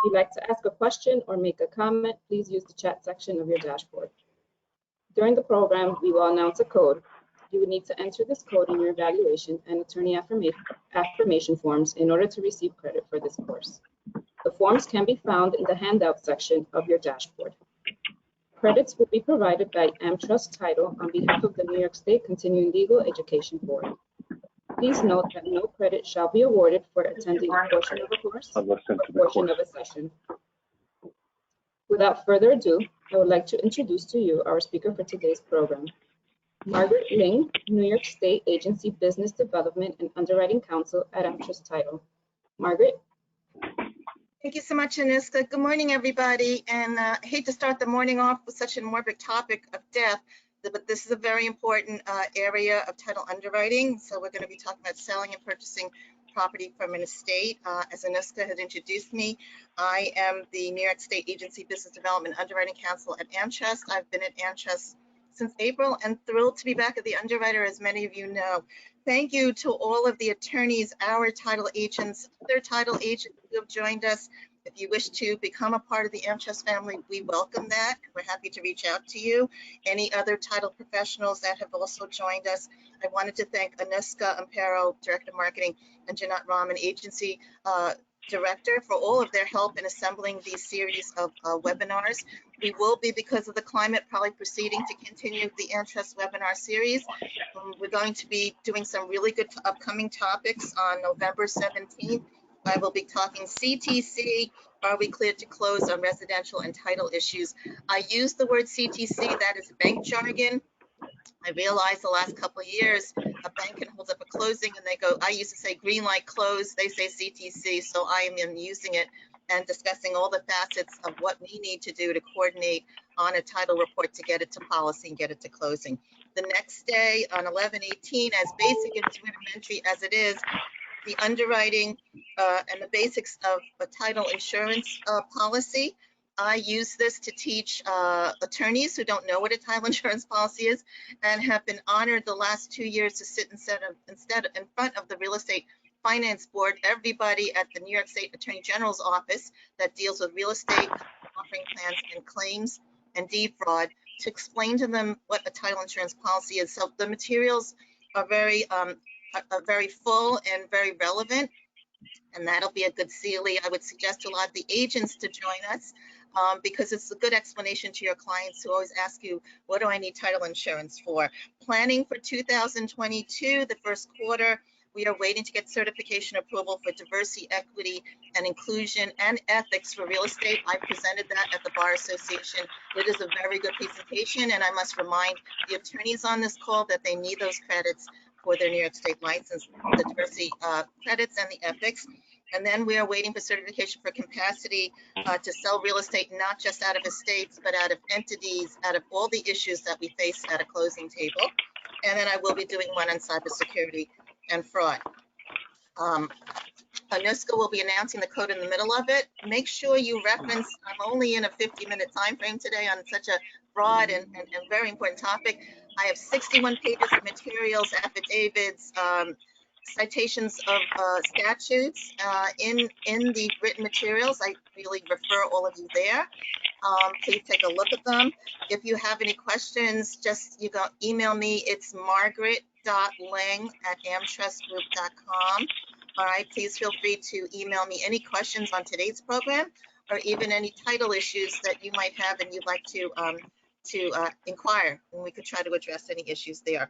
you'd like to ask a question or make a comment, please use the chat section of your dashboard. During the program, we will announce a code. You would need to enter this code in your evaluation and attorney affirmation forms in order to receive credit for this course. The forms can be found in the handout section of your dashboard. Credits will be provided by AmTrust Title on behalf of the New York State Continuing Legal Education Board. Please note that no credit shall be awarded for attending a portion of a course or portion of a session. Without further ado, I would like to introduce to you our speaker for today's program, Margaret Ling, New York State Agency Business Development and Underwriting Counsel at AmTrust Title. Margaret? Thank you so much, Aniska. Good morning, everybody. And I hate to start the morning off with such a morbid topic of death, but this is a very important area of title underwriting. So we're going to be talking about selling and purchasing property from an estate. As Aniska has introduced me, I am the New York State Agency Business Development Underwriting Counsel at AmTrust. I've been at AmTrust since April and thrilled to be back at the underwriter, as many of you know. Thank you to all of the attorneys, our title agents, other title agents who have joined us. If you wish to become a part of the AmTrust family, we welcome that. We're happy to reach out to you. Any other title professionals that have also joined us, I wanted to thank Aniska Ampero, Director of Marketing, and Janat Raman, Agency Director, for all of their help in assembling these series of webinars. We will be, because of the climate, probably proceeding to continue the AmTrust webinar series. We're going to be doing some really good upcoming topics on November 17th. I will be talking CTC, are we cleared to close on residential and title issues. I use the word CTC, that is bank jargon. I realized the last couple of years, a bank can hold up a closing and they go, I used to say green light close, they say CTC, so I am using it and discussing all the facets of what we need to do to coordinate on a title report to get it to policy and get it to closing. The next day on 11/18, as basic and rudimentary as it is, the underwriting and the basics of a title insurance policy. I use this to teach attorneys who don't know what a title insurance policy is and have been honored the last 2 years to sit instead in front of the Real Estate Finance Board, everybody at the New York State Attorney General's office that deals with real estate, offering plans and claims and deed fraud, to explain to them what a title insurance policy is. So the materials are very full and very relevant, and that'll be a good CLE. I would suggest to a lot of the agents to join us because it's a good explanation to your clients who always ask you, what do I need title insurance for? Planning for 2022, the first quarter, we are waiting to get certification approval for diversity, equity, and inclusion and ethics for real estate. I presented that at the Bar Association. It is a very good presentation, and I must remind the attorneys on this call that they need those credits for their New York State license, the diversity credits and the ethics. And then we are waiting for certification for capacity to sell real estate, not just out of estates, but out of entities, out of all the issues that we face at a closing table. And then I will be doing one on cybersecurity and fraud. Aniska will be announcing the code in the middle of it. Make sure you reference, I'm only in a 50-minute time frame today on such a broad and very important topic. I have 61 pages of materials, affidavits, citations of statutes in the written materials. I really refer all of you there. Please take a look at them. If you have any questions, just email me. It's margaret.ling@amtrustgroup.com. All right, please feel free to email me any questions on today's program or even any title issues that you might have and you'd like to inquire, and we could try to address any issues there.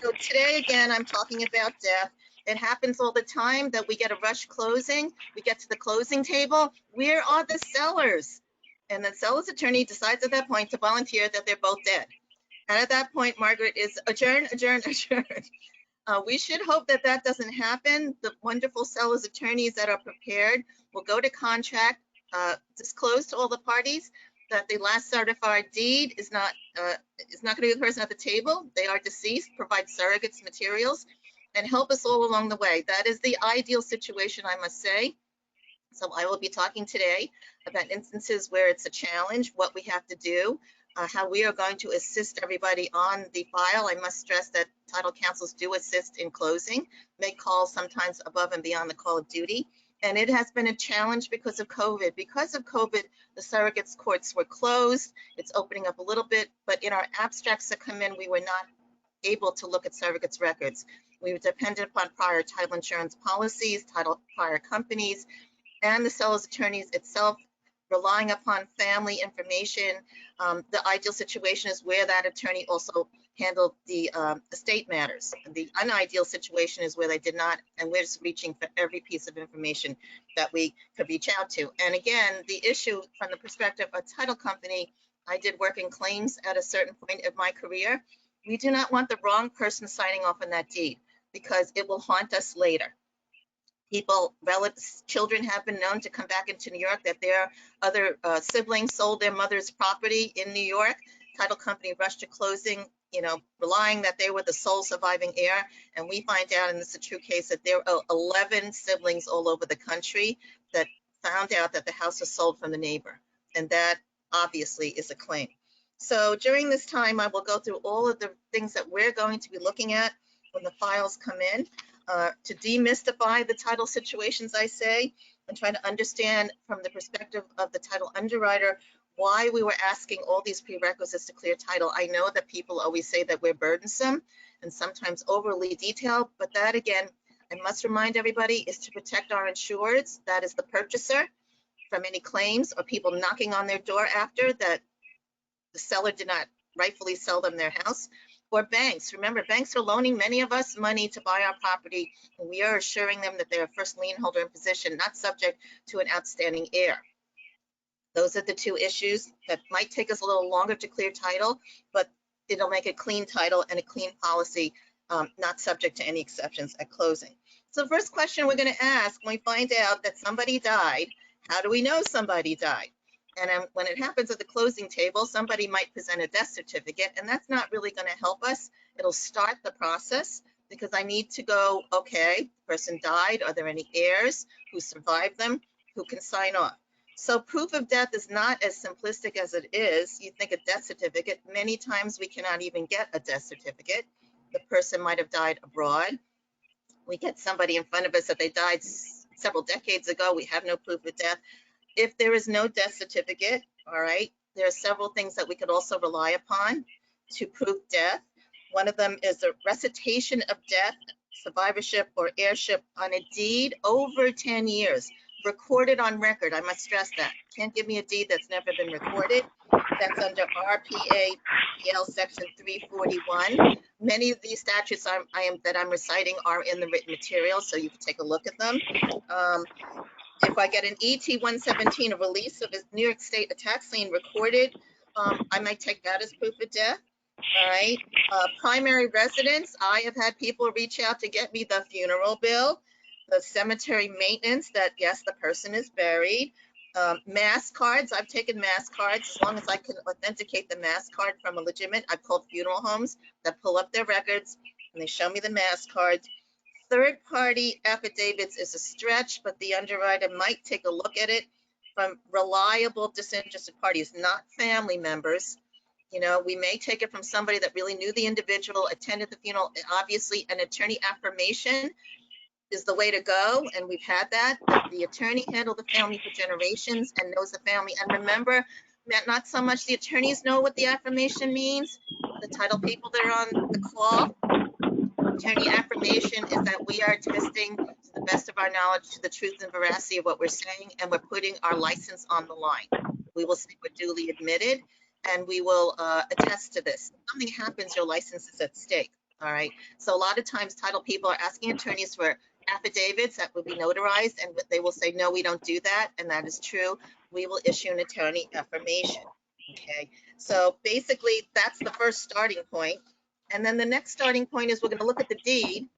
So today, again, I'm talking about death. It happens all the time that we get a rush closing. We get to the closing table. Where are the sellers? And the seller's attorney decides at that point to volunteer that they're both dead. And at that point, Margaret is adjourn, adjourn, adjourn. We should hope that that doesn't happen. The wonderful seller's attorneys that are prepared will go to contract, disclose to all the parties that the last certified deed is not going to be the person at the table. They are deceased, provide surrogates materials, and help us all along the way. That is the ideal situation, I must say. So I will be talking today about instances where it's a challenge, what we have to do, how we are going to assist everybody on the file. I must stress that title counsels do assist in closing, make calls sometimes above and beyond the call of duty. And it has been a challenge because of COVID. Because of COVID, the surrogates courts were closed. It's opening up a little bit, but in our abstracts that come in, we were not able to look at surrogates records. We were dependent upon prior title insurance policies, prior companies, and the seller's attorneys itself, relying upon family information. The ideal situation is where that attorney also handled the estate matters. The unideal situation is where they did not, and we're just reaching for every piece of information that we could reach out to. And again, the issue from the perspective of a title company, I did work in claims at a certain point of my career. We do not want the wrong person signing off on that deed because it will haunt us later. People, relatives, children have been known to come back into New York that their other siblings sold their mother's property in New York. Title company rushed to closing, relying that they were the sole surviving heir. And we find out, and this is a true case, that there are 11 siblings all over the country that found out that the house was sold from the neighbor. And that obviously is a claim. So during this time, I will go through all of the things that we're going to be looking at when the files come in. To demystify the title situations, I say, and try to understand from the perspective of the title underwriter why we were asking all these prerequisites to clear title. I know that people always say that we're burdensome and sometimes overly detailed, but that again, I must remind everybody, is to protect our insureds, that is the purchaser, from any claims or people knocking on their door after that the seller did not rightfully sell them their house. Or banks. Remember, banks are loaning many of us money to buy our property, and we are assuring them that they're a first lien holder in position, not subject to an outstanding heir. Those are the two issues that might take us a little longer to clear title, but it'll make a clean title and a clean policy, not subject to any exceptions at closing. So the first question we're going to ask when we find out that somebody died, how do we know somebody died? And when it happens at the closing table, somebody might present a death certificate, and that's not really going to help us. It'll start the process because I need to go, okay, the person died. Are there any heirs who survived them, who can sign off? So proof of death is not as simplistic as it is. You think a death certificate, many times we cannot even get a death certificate. The person might have died abroad. We get somebody in front of us that they died several decades ago. We have no proof of death. If there is no death certificate, all right, there are several things that we could also rely upon to prove death. One of them is a recitation of death, survivorship, or heirship on a deed over 10 years, recorded on record. I must stress that. Can't give me a deed that's never been recorded. That's under RPA PL section 341. Many of these statutes that I'm reciting are in the written material, so you can take a look at them. If I get an ET 117, a release of a New York State tax lien recorded, I might take that as proof of death. All right. Primary residence, I have had people reach out to get me the funeral bill, the cemetery maintenance that, yes, the person is buried. Mass cards, I've taken mass cards as long as I can authenticate the mass card from a legitimate. I've called funeral homes that pull up their records and they show me the mass cards. Third-party affidavits is a stretch, but the underwriter might take a look at it from reliable disinterested parties, not family members. We may take it from somebody that really knew the individual, attended the funeral. Obviously, an attorney affirmation is the way to go, and we've had that. The attorney handled the family for generations and knows the family. And remember, not so much the attorneys know what the affirmation means, the title people that are on the call. Attorney affirmation is that we are attesting to the best of our knowledge to the truth and veracity of what we're saying, and we're putting our license on the line. We will say we're duly admitted, and we will attest to this. If something happens, your license is at stake, all right? So a lot of times title people are asking attorneys for affidavits that will be notarized, and they will say, no, we don't do that, and that is true. We will issue an attorney affirmation, okay? So basically, that's the first starting point. And then the next starting point is we're going to look at the deed.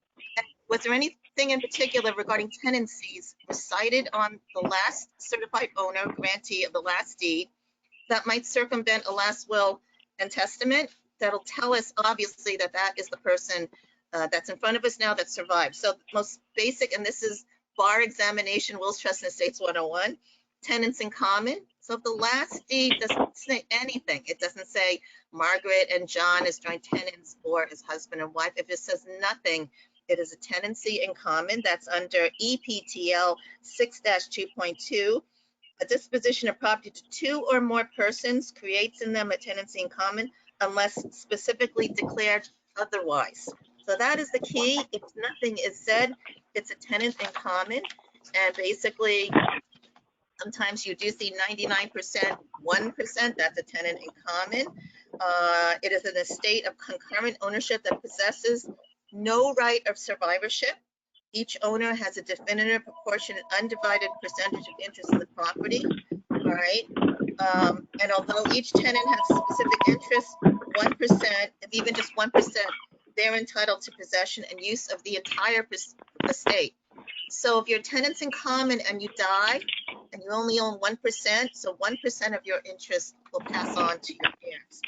Was there anything in particular regarding tenancies recited on the last certified owner, grantee of the last deed, that might circumvent a last will and testament? That'll tell us, obviously, that that is the person that's in front of us now that survived. So most basic, and this is bar examination, wills, trusts, and estates 101, tenants in common. So if the last deed doesn't say anything, it doesn't say Margaret and John as joint tenants or as husband and wife. If it says nothing, It is a tenancy in common. That's under EPTL 6-2.2. A disposition of property to two or more persons creates in them a tenancy in common unless specifically declared otherwise. So that is the key. If nothing is said, it's a tenant in common. And basically, sometimes you do see 99%, 1%, that's a tenant in common. It is an estate of concurrent ownership that possesses no right of survivorship. Each owner has a definitive, proportionate, undivided percentage of interest in the property. All right. And although each tenant has specific interests, 1%, if even just 1%, they're entitled to possession and use of the entire estate. So if your tenant's in common and you die and you only own 1%, so 1% of your interest will pass on to your heirs.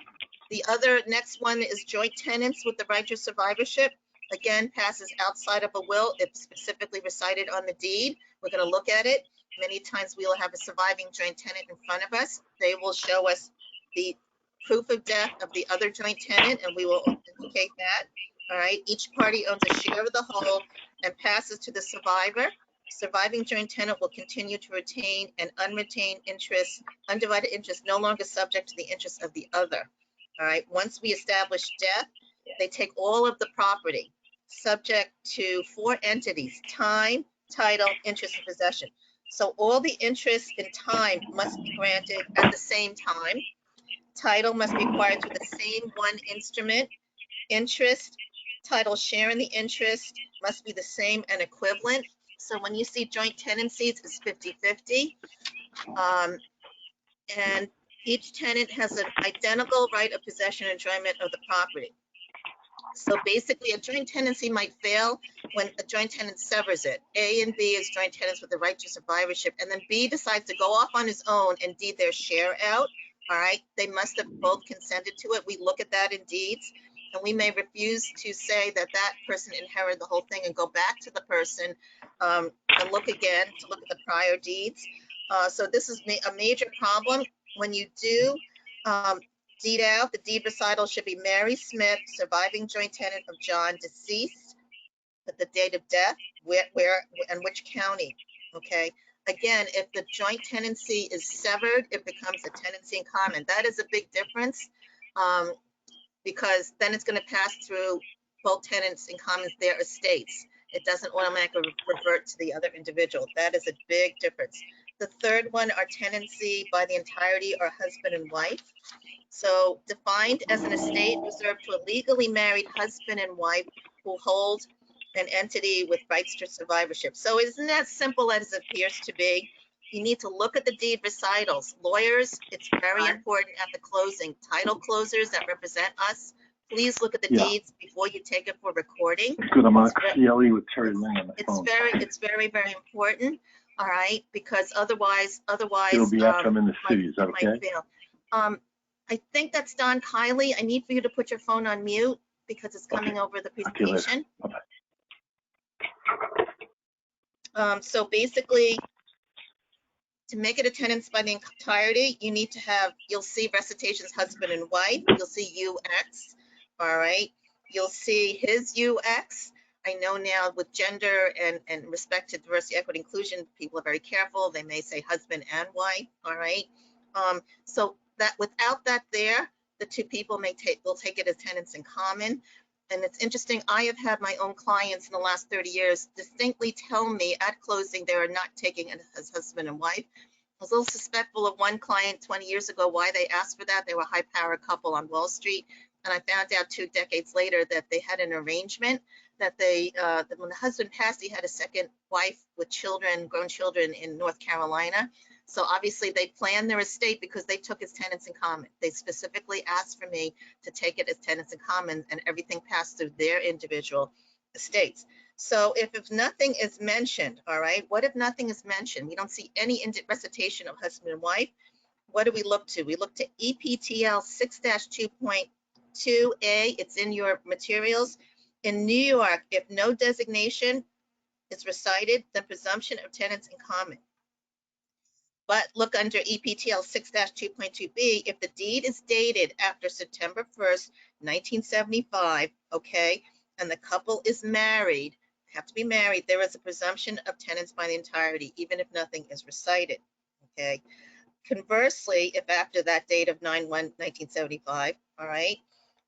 The other next one is joint tenants with the right to survivorship. Again, passes outside of a will if specifically recited on the deed. We're going to look at it. Many times we will have a surviving joint tenant in front of us. They will show us the proof of death of the other joint tenant, and we will indicate that. All right. Each party owns a share of the whole and passes to the survivor. Surviving joint tenant will continue to retain an unretained interest, undivided interest, no longer subject to the interest of the other. All right. Once we establish death, they take all of the property subject to 4 entities: time, title, interest, and possession. So all the interest in time must be granted at the same time. Title must be acquired through the same one instrument. Interest, title sharing the interest must be the same and equivalent. So when you see joint tenancies, it's 50-50. And each tenant has an identical right of possession and enjoyment of the property. So basically, a joint tenancy might fail when a joint tenant severs it. A and B is joint tenants with the right to survivorship, and then B decides to go off on his own and deed their share out. All right, they must have both consented to it. We look at that in deeds, and we may refuse to say that that person inherited the whole thing and go back to the person and look again to look at the prior deeds. So this is a major problem when you do deed out. The deed recital should be Mary Smith, surviving joint tenant of John, deceased, at the date of death, where and which county. Okay. Again, if the joint tenancy is severed, it becomes a tenancy in common. That is a big difference because then it's going to pass through both tenants in common, their estates. It doesn't automatically revert to the other individual. That is a big difference. The third one are tenancy by the entirety or husband and wife. So defined as an estate reserved to a legally married husband and wife who hold an entity with rights to survivorship. So isn't that simple as it appears to be? You need to look at the deed recitals. Lawyers, it's very important at the closing. Title closers that represent us, please look at the deeds before you take it for recording. It's good. I'm on CLE with Terry Lang on the phone. It's very, very important. All right, because otherwise, it'll be after I'm in the city. Is that okay? I think that's Don Kiley. I need for you to put your phone on mute because it's coming over the presentation. So basically, to make it a tenants by the entirety, you need to have, you'll see recitations husband and wife. You'll see UX. All right. You'll see his UX. I know now with gender and respect to diversity, equity, inclusion, people are very careful. They may say husband and wife. All right. So that without that there, the two people will take it as tenants in common. And it's interesting, I have had my own clients in the last 30 years distinctly tell me at closing they are not taking it as husband and wife. I was a little suspectful of one client 20 years ago why they asked for that. They were a high power couple on Wall Street. And I found out 2 decades later that they had an arrangement that that when the husband passed, he had a second wife with children, grown children in North Carolina. So obviously they planned their estate because they took as tenants in common. They specifically asked for me to take it as tenants in common, and everything passed through their individual estates. So if nothing is mentioned, all right, what if nothing is mentioned? We don't see any recitation of husband and wife. What do we look to? We look to EPTL 6-2.2A. It's in your materials. In New York, if no designation is recited, the presumption of tenants in common. But look under EPTL 6-2.2B, if the deed is dated after September 1st, 1975, okay, and the couple is married, have to be married, there is a presumption of tenants by the entirety, even if nothing is recited, okay? Conversely, if after that date of 9/1/1975, all right,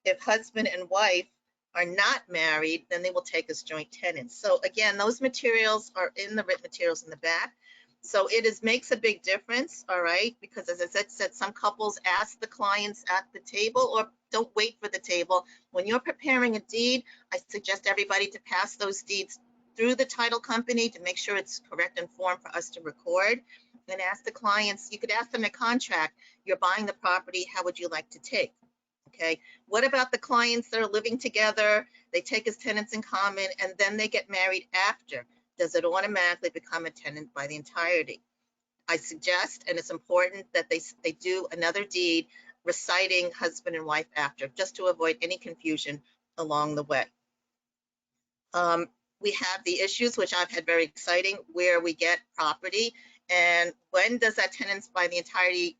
if husband and wife are not married, then they will take as joint tenants. So again, those materials are in the written materials in the back. So makes a big difference, all right, because as I said, some couples ask the clients at the table or don't wait for the table. When you're preparing a deed, I suggest everybody to pass those deeds through the title company to make sure it's correct in form for us to record. And ask the clients, you could ask them a contract, you're buying the property, how would you like to take? Okay, what about the clients that are living together, they take as tenants in common, and then they get married after? Does it automatically become a tenant by the entirety? I suggest, and it's important, that they do another deed reciting husband and wife after, just to avoid any confusion along the way. We have the issues, which I've had very exciting, where we get property, and when does that tenants by the entirety,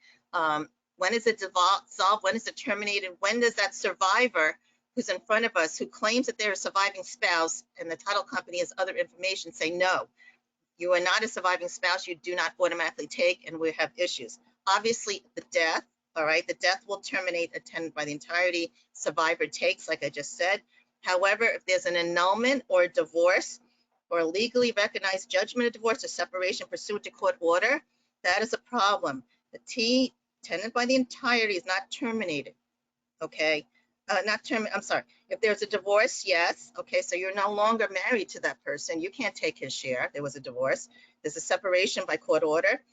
when is it dissolved, when is it terminated, when does that survivor who's in front of us, who claims that they're a surviving spouse, and the title company has other information, say, no, you are not a surviving spouse, you do not automatically take, and we have issues. Obviously, the death, all right, the death will terminate a tenant by the entirety, survivor takes, like I just said. However, if there's an annulment or a divorce or a legally recognized judgment of divorce or separation pursuant to court order, that is a problem. The tenant by the entirety is not terminated, okay? I'm sorry. If there's a divorce, yes, okay, so you're no longer married to that person. You can't take his share. There was a divorce. There's a separation by court order.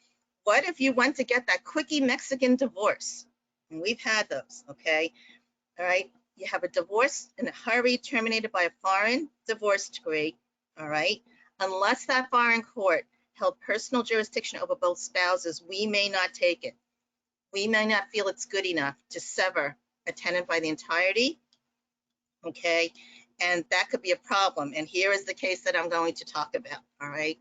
What if you went to get that quickie Mexican divorce? And we've had those, okay? All right. You have a divorce in a hurry terminated by a foreign divorce decree, all right? Unless that foreign court held personal jurisdiction over both spouses, we may not take it. We may not feel it's good enough to sever a tenant by the entirety, okay? And that could be a problem. And here is the case that I'm going to talk about, all right?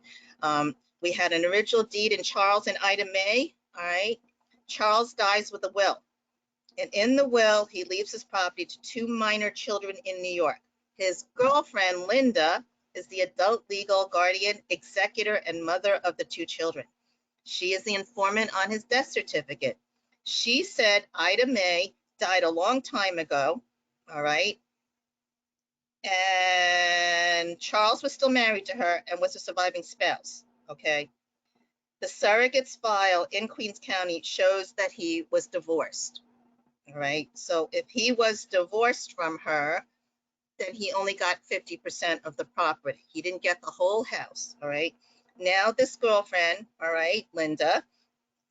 We had an original deed in Charles and Ida May, all right? Charles dies with a will. And in the will, he leaves his property to 2 minor children in New York. His girlfriend, Linda, is the adult legal guardian, executor, and mother of the 2 children. She is the informant on his death certificate. She said Ida May died a long time ago, all right? And Charles was still married to her and was a surviving spouse, okay? The surrogate's file in Queens County shows that he was divorced. All right, so if he was divorced from her, then he only got 50% of the property. He didn't get the whole house, all right? Now this girlfriend, all right, Linda,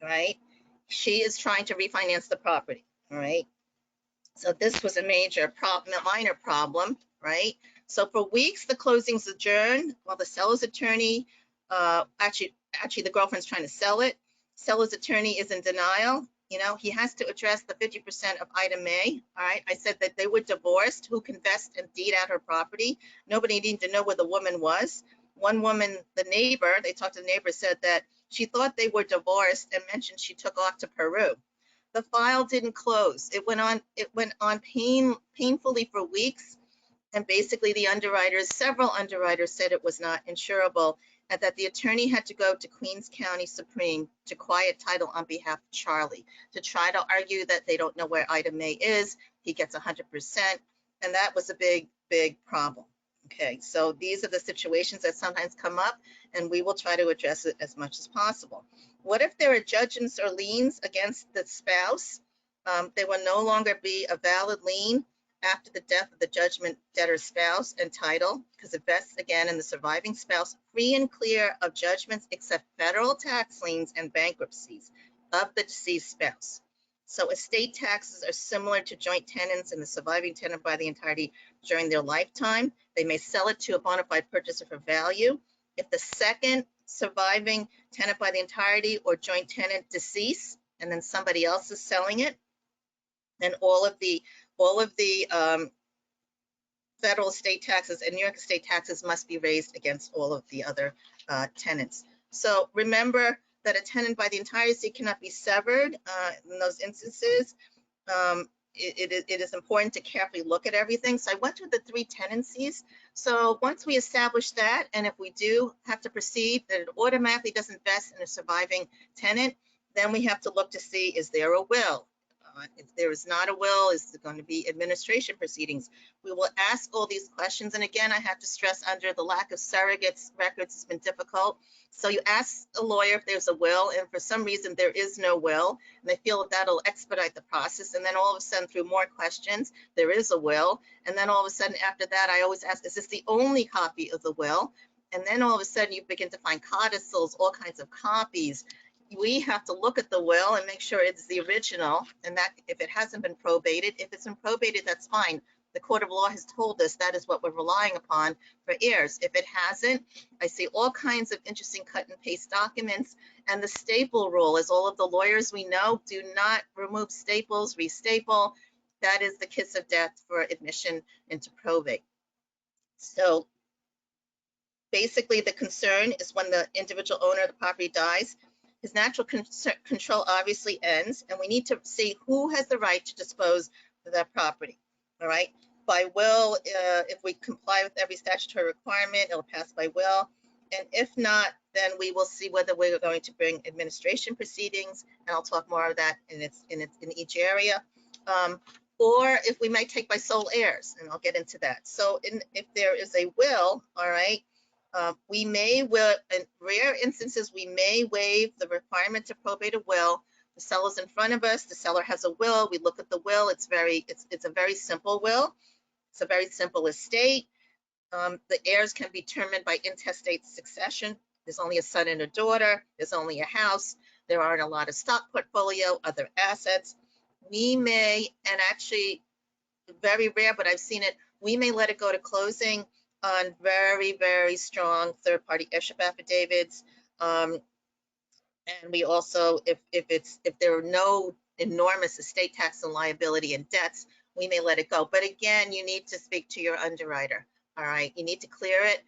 all right, she is trying to refinance the property, all right? So this was a major problem, a minor problem, right? So for weeks, the closings adjourned while the seller's attorney, actually the girlfriend's trying to sell it. Seller's attorney is in denial. You know, he has to address the 50% of Ida May, all right? I said that they were divorced, who confessed and deed out her property. Nobody needed to know where the woman was. One woman, the neighbor, they talked to the neighbor, said that she thought they were divorced and mentioned she took off to Peru. The file didn't close. It went on painfully for weeks. And basically the underwriters, several underwriters said it was not insurable and that the attorney had to go to Queens County Supreme to quiet title on behalf of Charlie to try to argue that they don't know where Ida May is. He gets 100%. And that was a big, big problem. Okay, so these are the situations that sometimes come up and we will try to address it as much as possible. What if there are judgments or liens against the spouse? There will no longer be a valid lien after the death of the judgment debtor's spouse and title, because it vests again in the surviving spouse, free and clear of judgments except federal tax liens and bankruptcies of the deceased spouse. So estate taxes are similar to joint tenants and the surviving tenant by the entirety during their lifetime. They may sell it to a bona fide purchaser for value. If the second surviving tenant by the entirety or joint tenant deceased and then somebody else is selling it, then all of the federal estate taxes and New York estate taxes must be raised against all of the other tenants. So remember that a tenant by the entirety cannot be severed in those instances. it is important to carefully look at everything. So I went through the 3 tenancies. So once we establish that, and if we do have to proceed, that it automatically doesn't vest in a surviving tenant, then we have to look to see, is there a will? If there is not a will, is there going to be administration proceedings? We will ask all these questions. And again, I have to stress, under the lack of surrogates records, it's been difficult. So you ask a lawyer if there's a will, and for some reason there is no will, and they feel that that'll expedite the process. And then all of a sudden, through more questions, there is a will. And then all of a sudden after that, I always ask, is this the only copy of the will? And then all of a sudden you begin to find codicils, all kinds of copies. We have to look at the will and make sure it's the original, and that if it hasn't been probated, if it's been probated, that's fine. The court of law has told us that is what we're relying upon for heirs. If it hasn't, I see all kinds of interesting cut and paste documents. And the staple rule, as all of the lawyers we know, do not remove staples, restaple. That is the kiss of death for admission into probate. So basically the concern is when the individual owner of the property dies, his natural control obviously ends, and we need to see who has the right to dispose of that property. All right, by will, if we comply with every statutory requirement, it'll pass by will. And if not, then we will see whether we're going to bring administration proceedings, and I'll talk more of that in each area. Or if we might take by sole heirs, and I'll get into that. So if there is a will, all right, we may, in rare instances, we may waive the requirement to probate a will. The seller's in front of us. The seller has a will. We look at the will. It's a very simple will. It's a very simple estate. The heirs can be determined by intestate succession. There's only a son and a daughter. There's only a house. There aren't a lot of stock portfolio, other assets. We may, and actually very rare, but I've seen it, we may let it go to closing on very, very strong third-party heirship affidavits. And we also, if there are no enormous estate tax and liability and debts, we may let it go. But again, you need to speak to your underwriter. All right, you need to clear it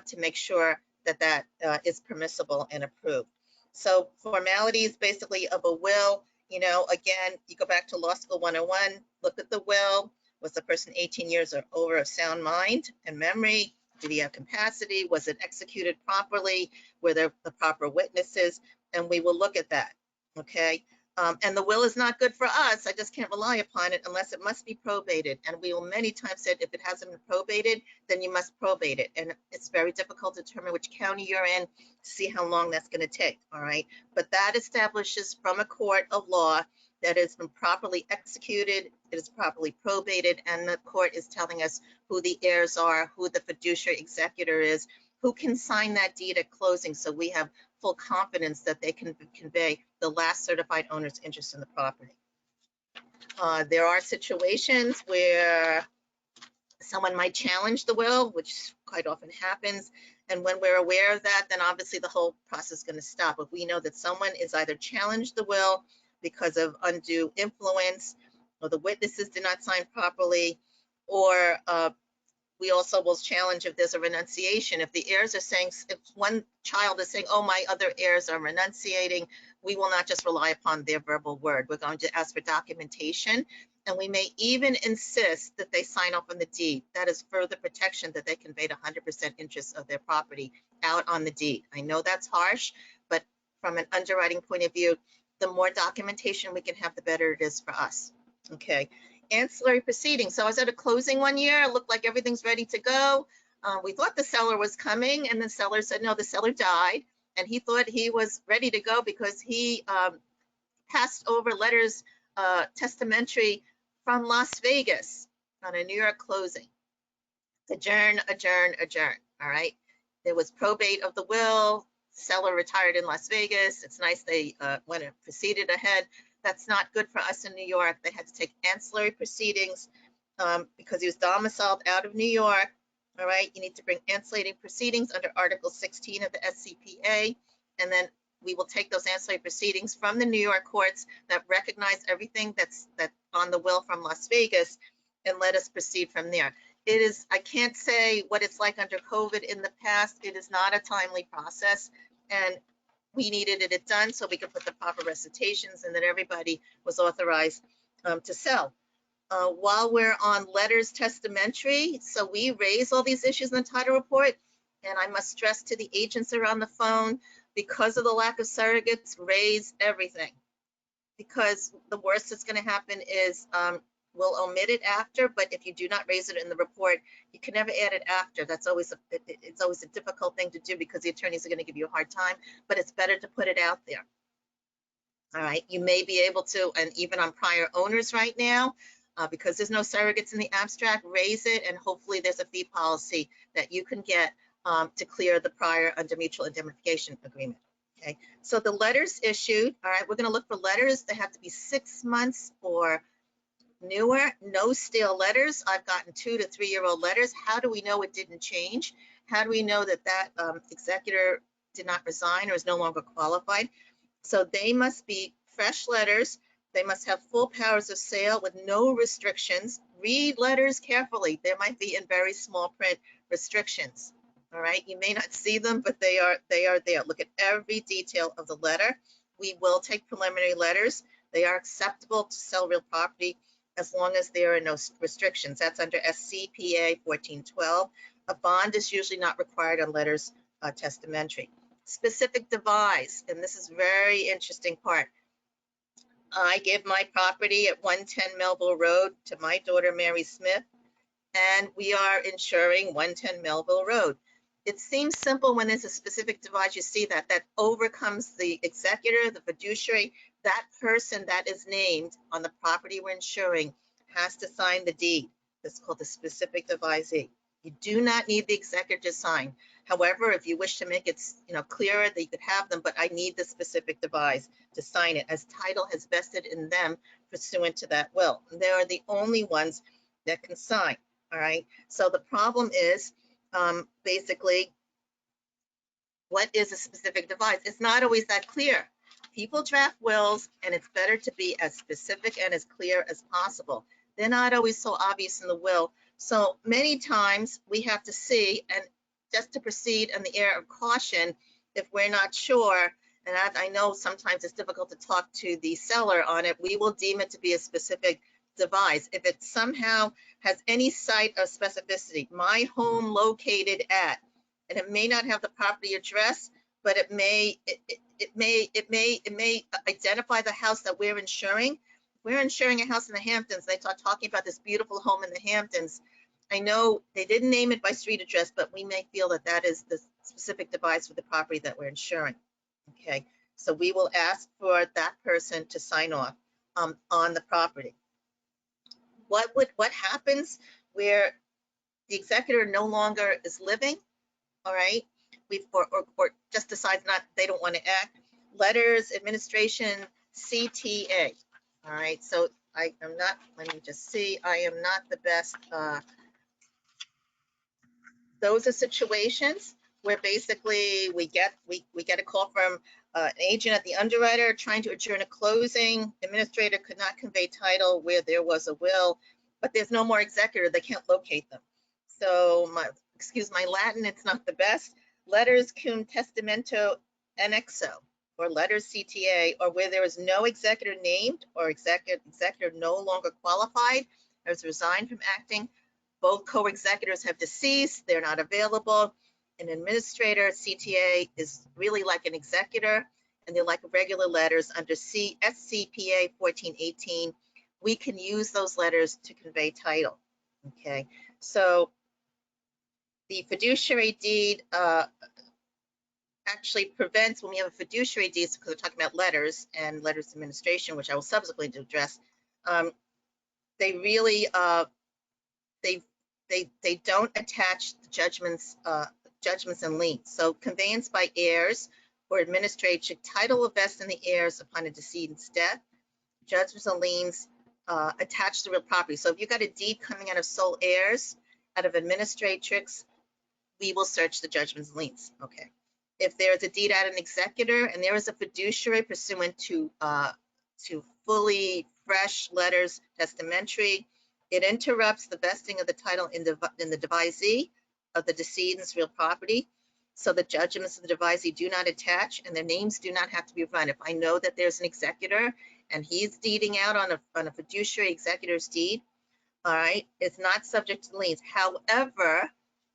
to make sure that that is permissible and approved. So formalities basically of a will, you know, again, you go back to Law School 101, look at the will. Was the person 18 years or over of sound mind and memory? Did he have capacity? Was it executed properly? Were there the proper witnesses? And we will look at that, okay? And the will is not good for us. I just can't rely upon it unless it must be probated. And we will many times said, if it hasn't been probated, then you must probate it. And it's very difficult to determine which county you're in to see how long that's going to take, all right? But that establishes from a court of law that it's been properly executed, it is properly probated, and the court is telling us who the heirs are, who the fiduciary executor is, who can sign that deed at closing, so we have full confidence that they can convey the last certified owner's interest in the property. There are situations where someone might challenge the will, which quite often happens. And when we're aware of that, then obviously the whole process is going to stop. If we know that someone is either challenged the will because of undue influence, or the witnesses did not sign properly, or we also will challenge if there's a renunciation. If the heirs are saying, if one child is saying, oh, my other heirs are renunciating, we will not just rely upon their verbal word. We're going to ask for documentation, and we may even insist that they sign off on the deed. That is further protection that they conveyed 100% interest of their property out on the deed. I know that's harsh, but from an underwriting point of view, the more documentation we can have, the better it is for us. Okay. Ancillary proceedings. So I was at a closing one year. It looked like everything's ready to go. We thought the seller was coming, and the seller said, no, the seller died. And he thought he was ready to go because he passed over letters testamentary from Las Vegas on a New York closing. Adjourn, adjourn, adjourn. All right. There was probate of the will. Seller retired in Las Vegas. It's nice they went and proceeded ahead. That's not good for us in New York. They had to take ancillary proceedings because he was domiciled out of New York. All right, you need to bring ancillary proceedings under Article 16 of the SCPA, and then we will take those ancillary proceedings from the New York courts that recognize everything that's on the will from Las Vegas, and let us proceed from there. It is, I can't say what it's like under COVID in the past. It is not a timely process, and we needed it done so we could put the proper recitations and that everybody was authorized to sell. While we're on letters testamentary, so we raise all these issues in the title report, and I must stress to the agents that are on the phone, because of the lack of surrogates, raise everything. Because the worst that's going to happen is we'll omit it after, but if you do not raise it in the report, you can never add it after. That's always it's always a difficult thing to do because the attorneys are going to give you a hard time, but it's better to put it out there. All right, you may be able to, and even on prior owners right now, because there's no surrogates in the abstract, raise it, and hopefully there's a fee policy that you can get to clear the prior under mutual indemnification agreement. Okay, so the letters issued, all right, we're going to look for letters that have to be 6 months or newer, no stale letters. I've gotten 2 to 3 year old letters. How do we know it didn't change? How do we know that that executor did not resign or is no longer qualified? So they must be fresh letters. They must have full powers of sale with no restrictions. Read letters carefully. There might be in very small print restrictions. All right, you may not see them, but they are there. Look at every detail of the letter. We will take preliminary letters. They are acceptable to sell real property as long as there are no restrictions. That's under SCPA 1412. A bond is usually not required on letters testamentary. Specific devise, and this is very interesting part. I give my property at 110 Melville Road to my daughter Mary Smith, and we are insuring 110 Melville Road. It seems simple when there's a specific devise. You see that overcomes the executor, the fiduciary. That person that is named on the property we're insuring has to sign the deed. That's called the specific devisee. You do not need the executor to sign. However, if you wish to make it clearer that you could have them, but I need the specific devise to sign it, as title has vested in them pursuant to that will. And they are the only ones that can sign. All right. So the problem is basically, what is a specific devise? It's not always that clear. People draft wills, and it's better to be as specific and as clear as possible. They're not always so obvious in the will. So many times we have to see, and just to proceed on the air of caution, if we're not sure, and I know sometimes it's difficult to talk to the seller on it, we will deem it to be a specific devise. If it somehow has any site of specificity, my home located at, and it may not have the property address, but it may identify the house that we're insuring. We're insuring a house in the Hamptons. They start talking about this beautiful home in the Hamptons. I know they didn't name it by street address, but we may feel that that is the specific devise for the property that we're insuring. Okay, so we will ask for that person to sign off on the property. What happens where the executor no longer is living? All right, or just decides they don't want to act. Letters, administration, CTA. All right, so I am not, let me just see, I am not the best. Those are situations where basically we get a call from an agent at the underwriter trying to adjourn a closing. Administrator could not convey title where there was a will, but there's no more executor. They can't locate them. So excuse my Latin, it's not the best. Letters cum testamento annexo, or letters CTA, or where there is no executor named or executor no longer qualified, has resigned from acting. Both co-executors have deceased, they're not available. An administrator, CTA, is really like an executor, and they're like regular letters under SCPA 1418. We can use those letters to convey title. Okay, so the fiduciary deed actually prevents, when we have a fiduciary deed, because we're talking about letters and letters administration, which I will subsequently address, they really they don't attach the judgments and liens. So conveyance by heirs or administration, title will vest in the heirs upon a decedent's death. Judgments and liens attached to real property. So if you've got a deed coming out of sole heirs, out of administratrix, we will search the judgments and liens. Okay. If there is a deed out of an executor and there is a fiduciary pursuant to fully fresh letters testamentary, it interrupts the vesting of the title in the devisee of the decedent's real property. So the judgments of the devisee do not attach, and their names do not have to be run. If I know that there's an executor and he's deeding out on a fiduciary executor's deed, all right, it's not subject to liens. However,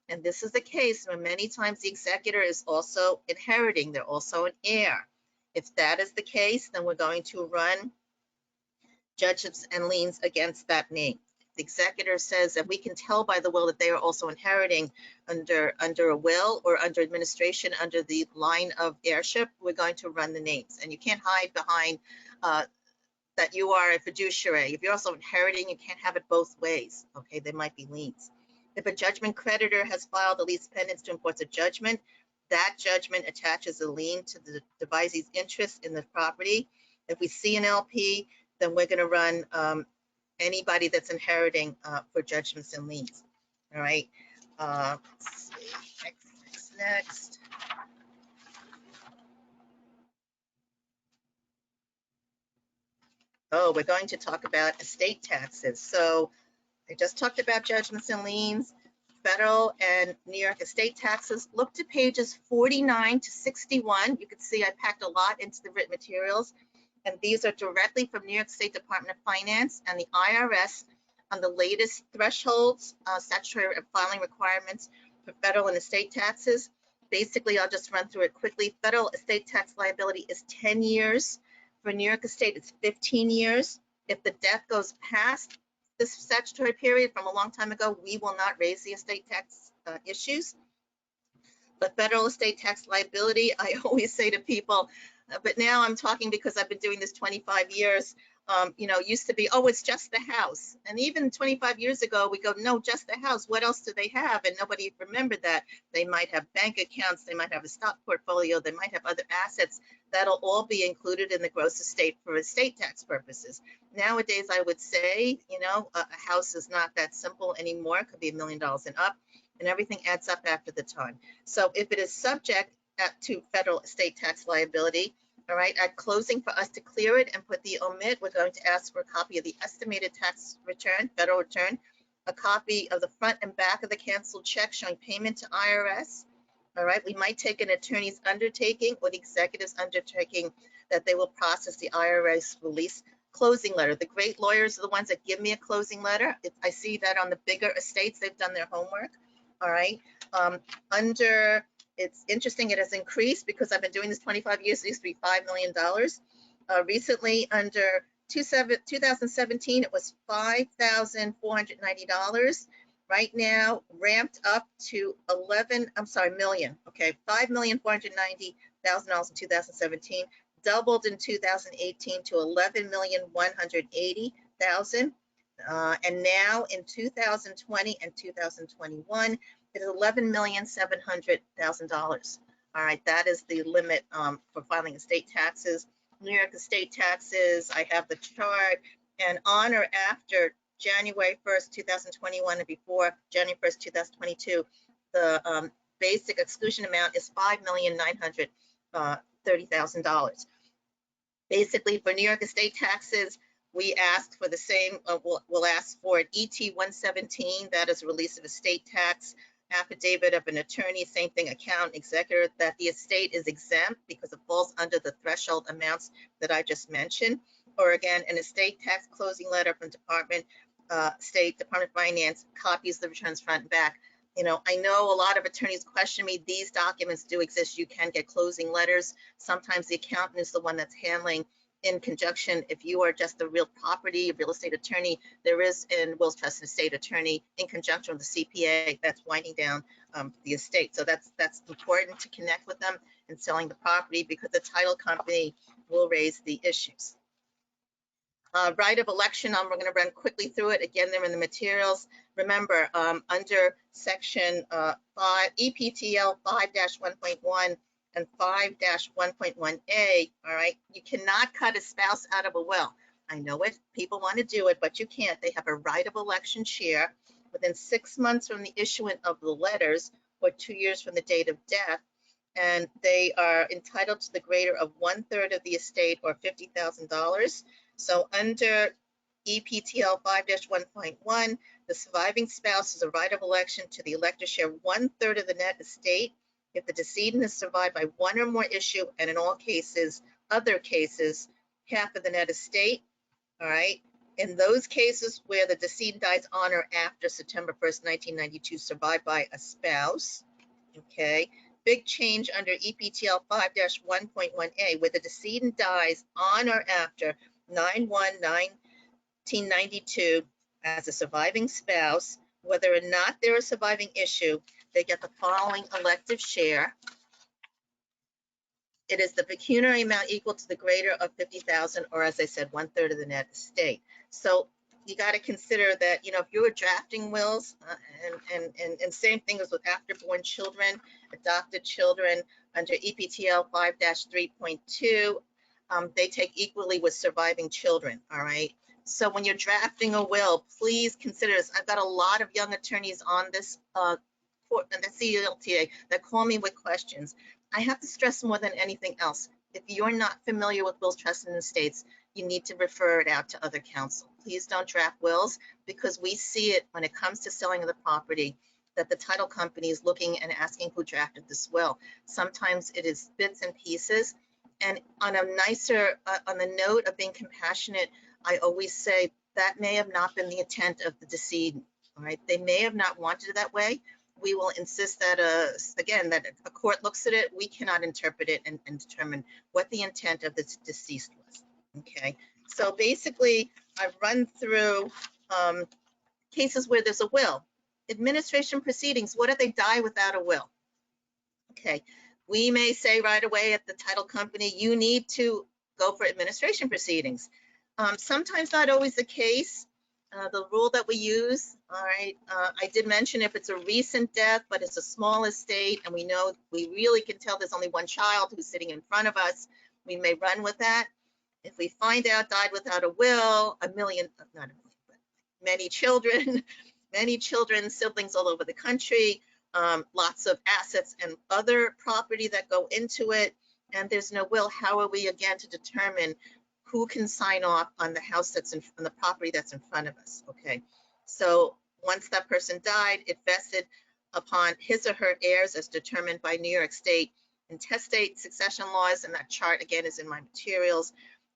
and this is the case where many times the executor is also inheriting, they're also an heir. If that is the case, then we're going to run judgments and liens against that name. The executor says that we can tell by the will that they are also inheriting under a will or under administration under the line of heirship. We're going to run the names, and you can't hide behind that you are a fiduciary. If you're also inheriting, you can't have it both ways. Okay, there might be liens. If a judgment creditor has filed a lease pendants to enforce a judgment, that judgment attaches a lien to the devisee's interest in the property. If we see an LP, then we're going to run anybody that's inheriting for judgments and liens. All right. Let's see. Next. Oh, we're going to talk about estate taxes. So I just talked about judgments and liens, federal and New York estate taxes. Look to pages 49 to 61. You can see I packed a lot into the written materials. And these are directly from New York State Department of Finance and the IRS on the latest thresholds, statutory filing requirements for federal and estate taxes. Basically, I'll just run through it quickly. Federal estate tax liability is 10 years. For New York State, it's 15 years. If the death goes past this statutory period from a long time ago, we will not raise the estate tax issues. But federal estate tax liability, I always say to people, but now I'm talking because I've been doing this 25 years, used to be, oh, it's just the house. And even 25 years ago, we go, no, just the house. What else do they have? And nobody remembered that. They might have bank accounts. They might have a stock portfolio. They might have other assets. That'll all be included in the gross estate for estate tax purposes. Nowadays, I would say, a house is not that simple anymore. It could be $1 million and up, and everything adds up after the time. So if it is subject to federal estate tax liability, all right, at closing, for us to clear it and put the omit, we're going to ask for a copy of the estimated tax return, federal return, a copy of the front and back of the canceled check showing payment to IRS. All right, we might take an attorney's undertaking or the executive's undertaking that they will process the IRS release closing letter. The great lawyers are the ones that give me a closing letter. I see that on the bigger estates, they've done their homework. All right, it's interesting, it has increased because I've been doing this 25 years. It used to be $5 million. Recently, under 2017, it was $5,490. Right now, ramped up to million. Okay, $5,490,000 in 2017, doubled in 2018 to $11,180,000. And now in 2020 and 2021, it is $11,700,000. All right, that is the limit for filing estate taxes. New York estate taxes, I have the chart, and on or after January 1st, 2021 and before January 1st, 2022, the basic exclusion amount is $5,930,000. Basically, for New York estate taxes, we ask for the same, we'll ask for an ET 117, that is a release of estate tax, affidavit of an attorney, same thing, account, executor, that the estate is exempt because it falls under the threshold amounts that I just mentioned. Or again, an estate tax closing letter from Department of Finance, copies the returns front and back. I know a lot of attorneys question me. These documents do exist. You can get closing letters. Sometimes the accountant is the one that's handling in conjunction. If you are just a real property, a real estate attorney, there is in wills, trust, and estate attorney in conjunction with the CPA that's winding down the estate. So that's important to connect with them in selling the property because the title company will raise the issues. Right of election, we're going to run quickly through it. Again, they're in the materials. Remember, under section 5, EPTL 5-1.1 and 5-1.1A, all right, you cannot cut a spouse out of a will. I know it, people want to do it, but you can't. They have a right of election share within 6 months from the issuance of the letters or 2 years from the date of death, and they are entitled to the greater of 1/3 of the estate or $50,000. So under EPTL 5-1.1, the surviving spouse has a right of election to the elector share 1/3 of the net estate if the decedent is survived by one or more issue, and in all cases, other cases, half of the net estate. All right. In those cases where the decedent dies on or after September 1st, 1992, survived by a spouse, okay, big change under EPTL 5-1.1a, where the decedent dies on or after 9/1/1992 as a surviving spouse, whether or not they're a surviving issue, they get the following elective share. It is the pecuniary amount equal to the greater of 50,000, or as I said, 1/3 of the net estate. So you got to consider that, you know, if you were drafting wills, and same thing as with afterborn children, adopted children under EPTL 5-3.2, they take equally with surviving children, all right? So when you're drafting a will, please consider this. I've got a lot of young attorneys on this the CLTA that call me with questions. I have to stress more than anything else, if you're not familiar with wills, trusts, and estates, you need to refer it out to other counsel. Please don't draft wills, because we see it when it comes to selling of the property, that the title company is looking and asking who drafted this will. Sometimes it is bits and pieces. And on a nicer, on the note of being compassionate, I always say that may have not been the intent of the decedent, all right? They may have not wanted it that way. We will insist that, again, that a court looks at it, we cannot interpret it and determine what the intent of the deceased was, okay? So basically, I've run through cases where there's a will. Administration proceedings, what if they die without a will? Okay, we may say right away at the title company, you need to go for administration proceedings. Sometimes not always the case. The rule that we use, all right, I did mention if it's a recent death, but it's a small estate, and we know, we really can tell there's only one child who's sitting in front of us, we may run with that. If we find out died without a will, not a million, but many children, siblings all over the country, lots of assets and other property that go into it, and there's no will, how are we again to determine who can sign off on the house that's on the property that's in front of us? Okay, so once that person died, it vested upon his or her heirs as determined by New York State intestate succession laws, and that chart again is in my materials.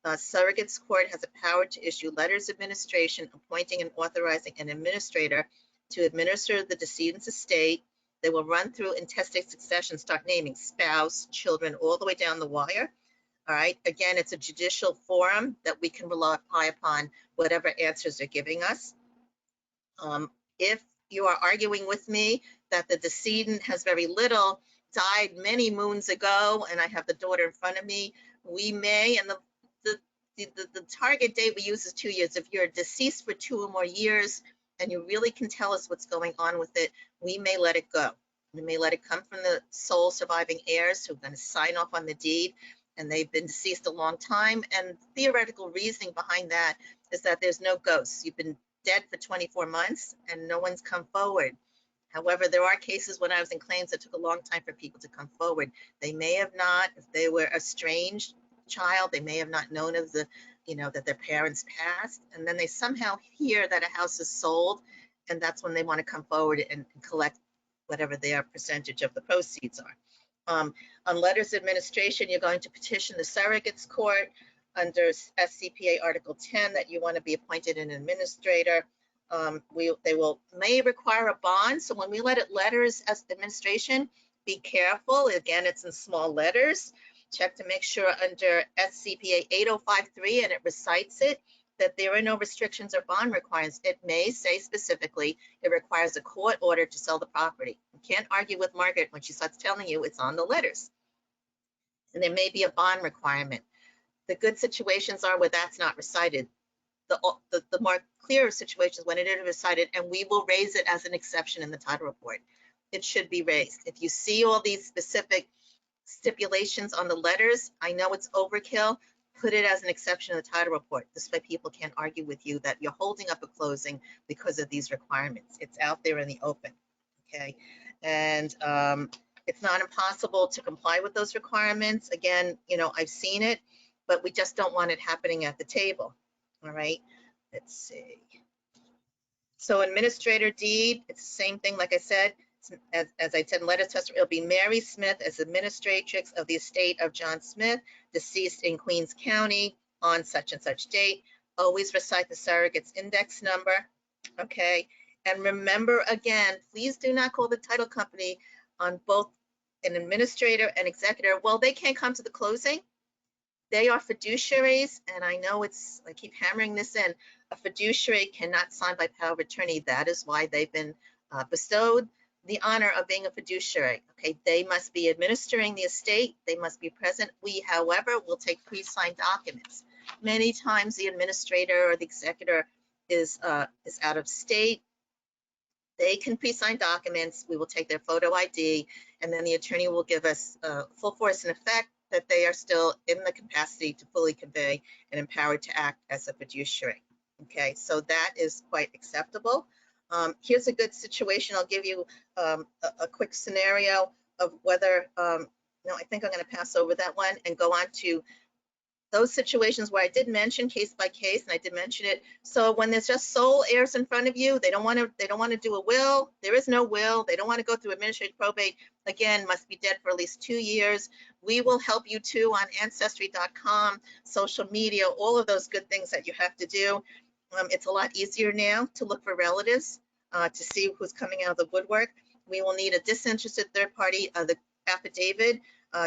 Surrogates court has a power to issue letters of administration appointing and authorizing an administrator to administer the decedent's estate. They will run through intestate succession, start naming spouse, children, all the way down the wire. All right, again, it's a judicial forum that we can rely upon whatever answers they're giving us. If you are arguing with me that the decedent has very little, died many moons ago, and I have the daughter in front of me, we may, and the target date we use is 2 years. If you're deceased for 2 or more years and you really can tell us what's going on with it, we may let it go. We may let it come from the sole surviving heirs who are going to sign off on the deed, and they've been deceased a long time. And theoretical reasoning behind that is that there's no ghosts. You've been dead for 24 months and no one's come forward. However, there are cases when I was in claims that took a long time for people to come forward. They may have not, if they were estranged child, they may have not known of the, you know, that their parents passed, and then they somehow hear that a house is sold, and that's when they want to come forward and collect whatever their percentage of the proceeds are. On letters of administration, you're going to petition the surrogates court under SCPA Article 10 that you want to be appointed an administrator. They may require a bond, so when we let it letters as administration, be careful. Again, it's in small letters. Check to make sure under SCPA 8053, and it recites it, that there are no restrictions or bond requirements. It may say specifically it requires a court order to sell the property. You can't argue with Margaret when she starts telling you it's on the letters. And there may be a bond requirement. The good situations are where that's not recited. The more clearer situations when it is recited, and we will raise it as an exception in the title report. It should be raised. If you see all these specific stipulations on the letters, I know it's overkill, put it as an exception in the title report. This way people can't argue with you that you're holding up a closing because of these requirements. It's out there in the open, okay? And it's not impossible to comply with those requirements. Again, you know, I've seen it, but we just don't want it happening at the table, all right? Let's see. So administrator deed, it's the same thing, like I said, as I said in letter test, it'll be Mary Smith as administratrix of the estate of John Smith, deceased in Queens County on such and such date. Always recite the surrogate's index number, okay? And remember, again, please do not call the title company on both an administrator and executor. Well, they can't come to the closing. They are fiduciaries, and I know I keep hammering this in, a fiduciary cannot sign by power of attorney. That is why they've been bestowed the honor of being a fiduciary. Okay, they must be administering the estate. They must be present. We, however, will take pre-signed documents. Many times the administrator or the executor is out of state. They can pre-sign documents. We will take their photo ID, and then the attorney will give us full force and effect that they are still in the capacity to fully convey and empowered to act as a fiduciary. Okay, so that is quite acceptable. Here's a good situation. I'll give you a quick scenario of whether, no, I think I'm going to pass over that one and go on to those situations where I did mention case by case, and I did mention it. So when there's just sole heirs in front of you, they don't want to do a will. There is no will. They don't want to go through administrative probate. Again, must be dead for at least 2 years. We will help you too on Ancestry.com, social media, all of those good things that you have to do. It's a lot easier now to look for relatives to see who's coming out of the woodwork. We will need a disinterested third party, the affidavit.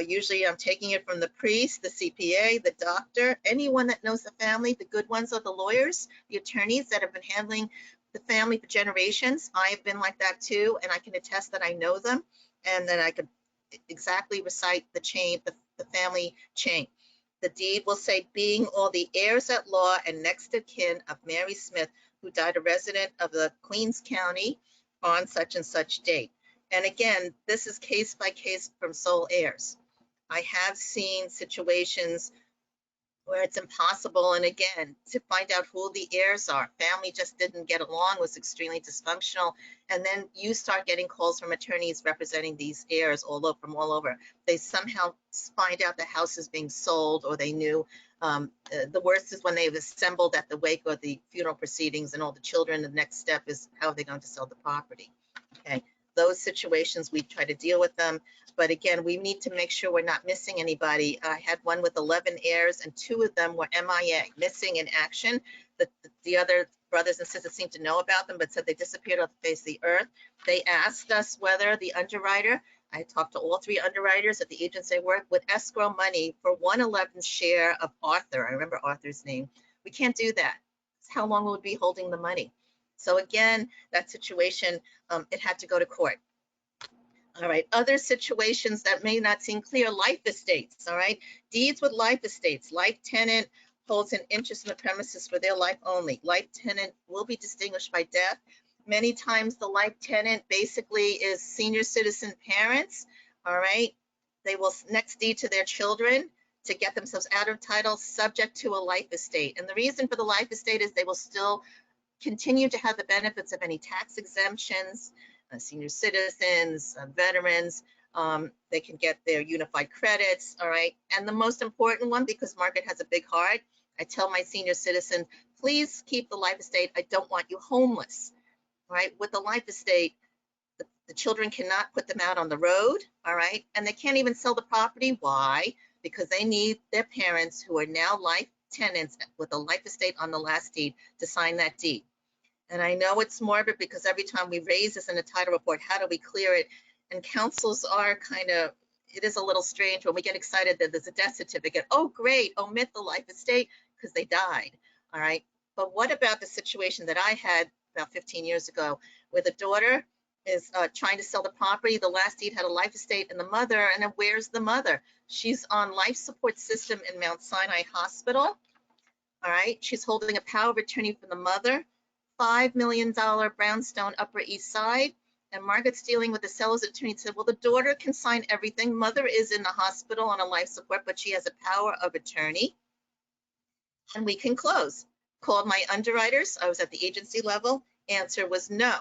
Usually I'm taking it from the priest, the CPA, the doctor, anyone that knows the family. The good ones are the lawyers, the attorneys that have been handling the family for generations. I've been like that too, and I can attest that I know them, and that I could exactly recite the chain, the family chain. The deed will say, being all the heirs at law and next of kin of Mary Smith, who died a resident of the Queens County on such and such date. And again, this is case by case from sole heirs. I have seen situations where it's impossible, and again, to find out who the heirs are. Family just didn't get along, was extremely dysfunctional, and then you start getting calls from attorneys representing these heirs from all over. They somehow find out the house is being sold, or they knew. The worst is when they've assembled at the wake of the funeral proceedings and all the children. The next step is how are they going to sell the property? Okay. Those situations, we try to deal with them. But again, we need to make sure we're not missing anybody. I had one with 11 heirs, and 2 of them were MIA, missing in action. The other brothers and sisters seemed to know about them, but said they disappeared off the face of the earth. They asked us whether the underwriter, I talked to all 3 underwriters at the agency I work, would escrow money for 1/11th share of Arthur. I remember Arthur's name. We can't do that. How long will we be holding the money? So again, that situation, it had to go to court. All right, other situations that may not seem clear, life estates, all right? Deeds with life estates. Life tenant holds an interest in the premises for their life only. Life tenant will be distinguished by death. Many times the life tenant basically is senior citizen parents, all right? They will next deed to their children to get themselves out of title, subject to a life estate. And the reason for the life estate is they will still continue to have the benefits of any tax exemptions, senior citizens, veterans. They can get their unified credits, all right? And the most important one, because Margaret has a big heart, I tell my senior citizen, please keep the life estate. I don't want you homeless, all right? With the life estate, the children cannot put them out on the road, all right? And they can't even sell the property. Why? Because they need their parents, who are now life tenants with a life estate on the last deed, to sign that deed. And I know it's morbid because every time we raise this in a title report, how do we clear it? And councils are kind of, it is a little strange when we get excited that there's a death certificate. Oh, great, omit the life estate because they died, all right? But what about the situation that I had about 15 years ago where the daughter is trying to sell the property, the last deed had a life estate, and the mother, and then where's the mother? She's on life support system in Mount Sinai Hospital, all right? She's holding a power of attorney for the mother, $5 million brownstone Upper East Side, and Margaret's dealing with the seller's attorney and said, well, the daughter can sign everything. Mother is in the hospital on a life support, but she has a power of attorney, and we can close. Called my underwriters. I was at the agency level. Answer was no.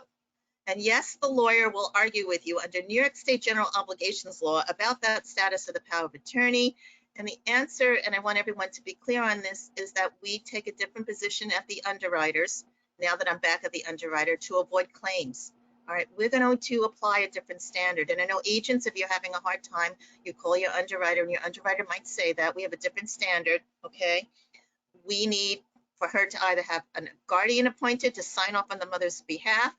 And yes, the lawyer will argue with you under New York State General Obligations Law about that status of the power of attorney. And the answer, and I want everyone to be clear on this, is that we take a different position at the underwriters, now that I'm back at the underwriter, to avoid claims. All right, we're going to apply a different standard. And I know agents, if you're having a hard time, you call your underwriter, and your underwriter might say that we have a different standard, okay? We need, for her to either have a guardian appointed to sign off on the mother's behalf.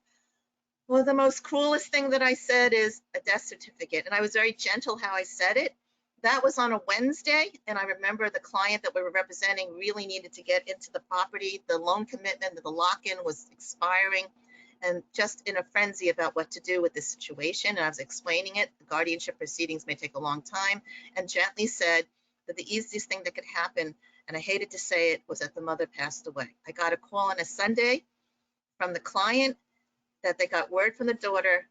Well, the most cruelest thing that I said is a death certificate. And I was very gentle how I said it. That was on a Wednesday. And I remember the client that we were representing really needed to get into the property. The loan commitment, the lock-in was expiring, and just in a frenzy about what to do with this situation. And I was explaining it. The guardianship proceedings may take a long time, and gently said that the easiest thing that could happen, and I hated to say it, was that the mother passed away. I got a call on a Sunday from the client that they got word from the daughter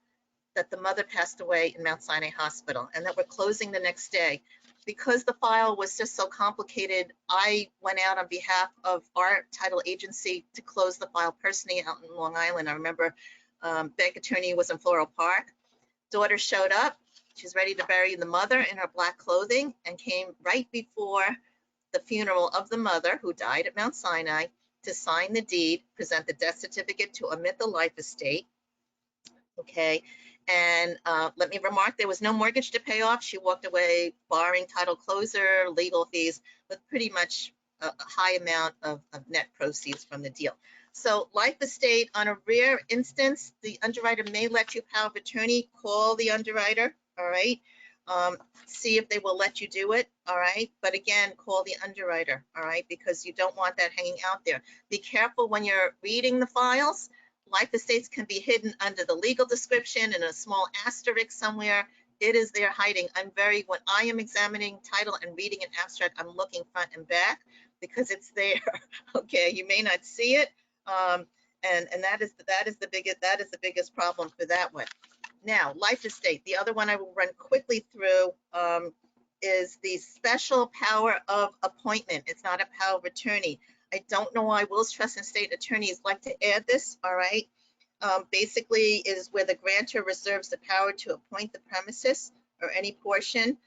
that the mother passed away in Mount Sinai Hospital, and that we're closing the next day. Because the file was just so complicated, I went out on behalf of our title agency to close the file personally out in Long Island. I remember bank attorney was in Floral Park. Daughter showed up. She's ready to bury the mother in her black clothing, and came right before the funeral of the mother who died at Mount Sinai to sign the deed, present the death certificate to omit the life estate. Okay, and let me remark, there was no mortgage to pay off. She walked away barring title closer, legal fees, with pretty much a high amount of net proceeds from the deal. So life estate, on a rare instance, the underwriter may let you power of attorney. Call the underwriter, all right? See if they will let you do it, all right? But again, call the underwriter, all right? Because you don't want that hanging out there. Be careful when you're reading the files. Life estates can be hidden under the legal description and a small asterisk somewhere. It is there hiding. When I am examining title and reading an abstract, I'm looking front and back because it's there. Okay, you may not see it, and that is the biggest problem for that one. Now, life estate. The other one I will run quickly through is the special power of appointment. It's not a power of attorney. I don't know why wills, trusts, and estate attorneys like to add this, all right? Basically is where the grantor reserves the power to appoint the premises or any portion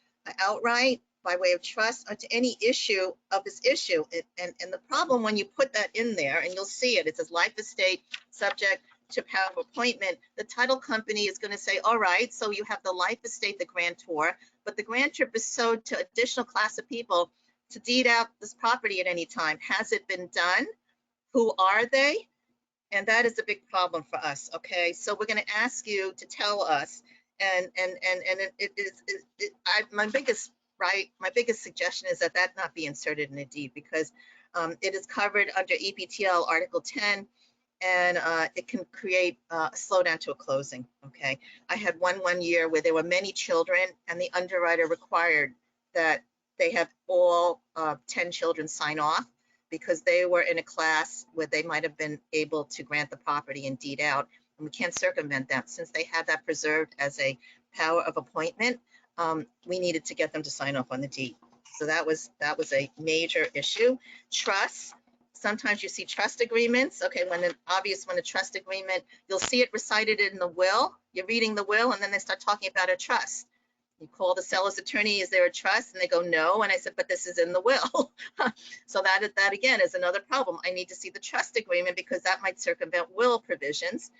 outright by way of trust or to any issue of this issue. And the problem when you put that in there, and you'll see it, it says life estate subject to power of appointment, the title company is going to say, all right, so you have the life estate, the grantor, but the grantor bestowed to additional class of people to deed out this property at any time. Has it been done? Who are they? And that is a big problem for us, okay? So we're going to ask you to tell us, and my biggest suggestion is that not be inserted in a deed, because it is covered under EPTL Article 10, and it can create a slowdown to a closing, okay? I had one year where there were many children, and the underwriter required that they have all 10 children sign off because they were in a class where they might have been able to grant the property and deed out. And we can't circumvent that. Since they had that preserved as a power of appointment, we needed to get them to sign off on the deed. So that was a major issue. Trust. Sometimes you see trust agreements. Okay, when a trust agreement, you'll see it recited in the will. You're reading the will, and then they start talking about a trust. You call the seller's attorney, is there a trust? And they go, no. And I said, but this is in the will. So that again is another problem. I need to see the trust agreement because that might circumvent will provisions.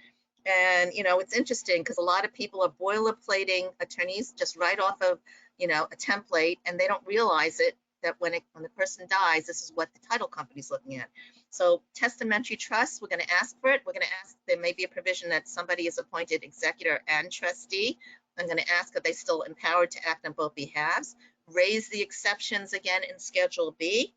And, it's interesting because a lot of people are boilerplating attorneys just right off of, a template, and they don't realize it, that when the person dies, this is what the title company is looking at. So testamentary trust, we're going to ask for it. We're going to ask, there may be a provision that somebody is appointed executor and trustee. I'm going to ask, are they still empowered to act on both behalves? Raise the exceptions again in Schedule B.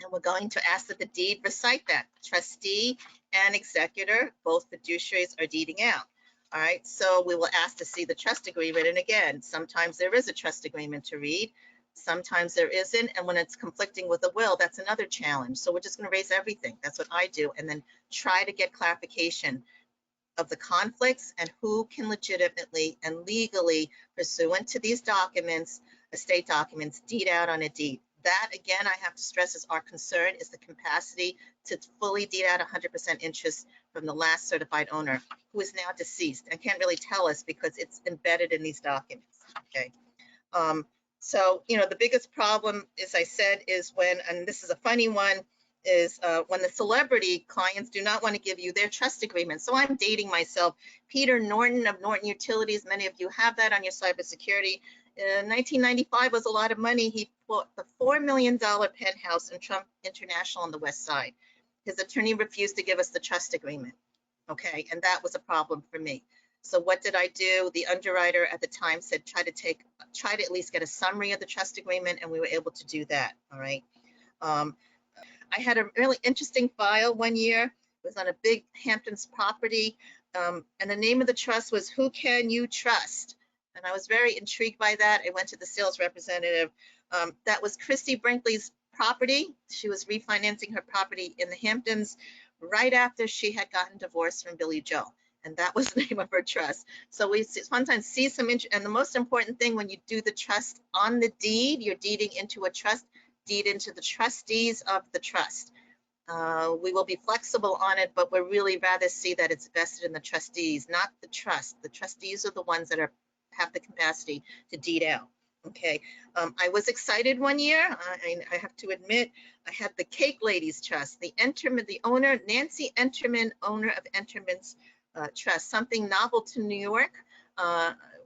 And we're going to ask that the deed recite that. Trustee and executor, both fiduciaries are deeding out. All right, so we will ask to see the trust agreement. And again, sometimes there is a trust agreement to read. Sometimes there isn't. And when it's conflicting with a will, that's another challenge. So we're just going to raise everything. That's what I do. And then try to get clarification of the conflicts and who can legitimately and legally, pursuant to these documents, estate documents, deed out on a deed. That, again, I have to stress is our concern is the capacity to fully deed out 100% interest from the last certified owner who is now deceased and can't really tell us because it's embedded in these documents, okay? So, the biggest problem, as I said, is when, and this is a funny one, is when the celebrity clients do not want to give you their trust agreement. So I'm dating myself. Peter Norton of Norton Utilities, many of you have that on your cybersecurity. 1995 was a lot of money. He the $4 million penthouse in Trump International on the west side. His attorney refused to give us the trust agreement. Okay, and that was a problem for me. So what did I do? The underwriter at the time said, try to at least get a summary of the trust agreement, and we were able to do that. All right. I had a really interesting file one year. It was on a big Hamptons property, and the name of the trust was Who Can You Trust? And I was very intrigued by that. I went to the sales representative. That was Christy Brinkley's property. She was refinancing her property in the Hamptons right after she had gotten divorced from Billy Joel. And that was the name of her trust. So we sometimes see some, and the most important thing when you do the trust on the deed, you're deeding into a trust, deed into the trustees of the trust. We will be flexible on it, but we'd really rather see that it's vested in the trustees, not the trust. The trustees are the ones that have the capacity to deed out. Okay, I was excited one year. I have to admit, I had the Cake Ladies Trust, the owner, Nancy Enterman, owner of Enterman's Trust, something novel to New York.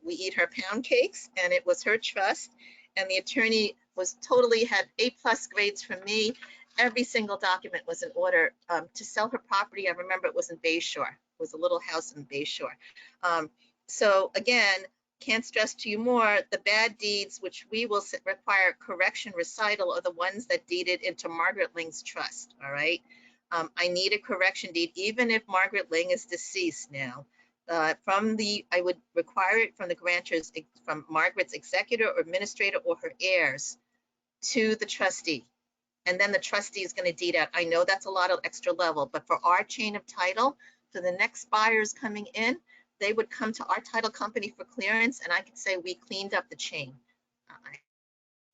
We eat her pound cakes, and it was her trust. And the attorney was had A+ grades from me. Every single document was in order to sell her property. I remember it was in Bayshore. It was a little house in Bayshore. So again, can't stress to you more, the bad deeds, which we will require correction recital, are the ones that deeded into Margaret Ling's trust, all right? I need a correction deed, even if Margaret Ling is deceased now. I would require it from the grantors, from Margaret's executor or administrator or her heirs to the trustee. And then the trustee is going to deed out. I know that's a lot of extra level, but for our chain of title, for the next buyers coming in, they would come to our title company for clearance, and I could say we cleaned up the chain. I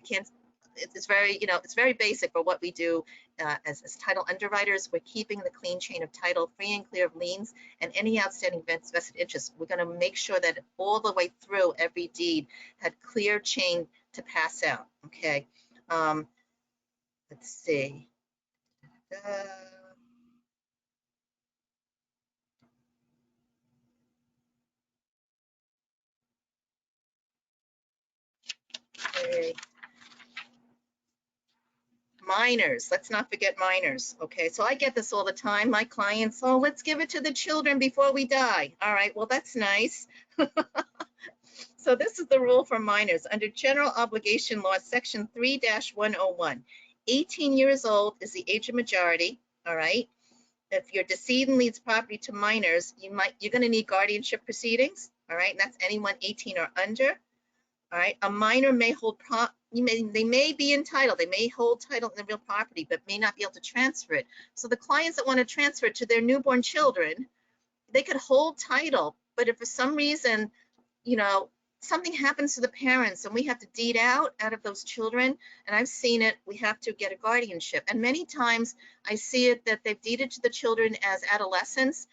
can't. It's very, it's very basic for what we do as title underwriters. We're keeping the clean chain of title, free and clear of liens and any outstanding vested interests. We're going to make sure that all the way through every deed had clear chain to pass out. Okay. Let's see. Okay. Minors, let's not forget minors. Okay, so I get this all the time. My clients, oh, let's give it to the children before we die. All right, well, that's nice. So this is the rule for minors. Under General Obligation Law, Section 3-101, 18 years old is the age of majority. All right. If your decedent leaves property to minors, you're going to need guardianship proceedings. All right, and that's anyone 18 or under. All right, a minor may hold they may be entitled, they may hold title in the real property, but may not be able to transfer it. So the clients that want to transfer it to their newborn children, they could hold title, but if for some reason, something happens to the parents and we have to deed out of those children, and I've seen it, we have to get a guardianship. And many times I see it that they've deeded to the children as adolescents,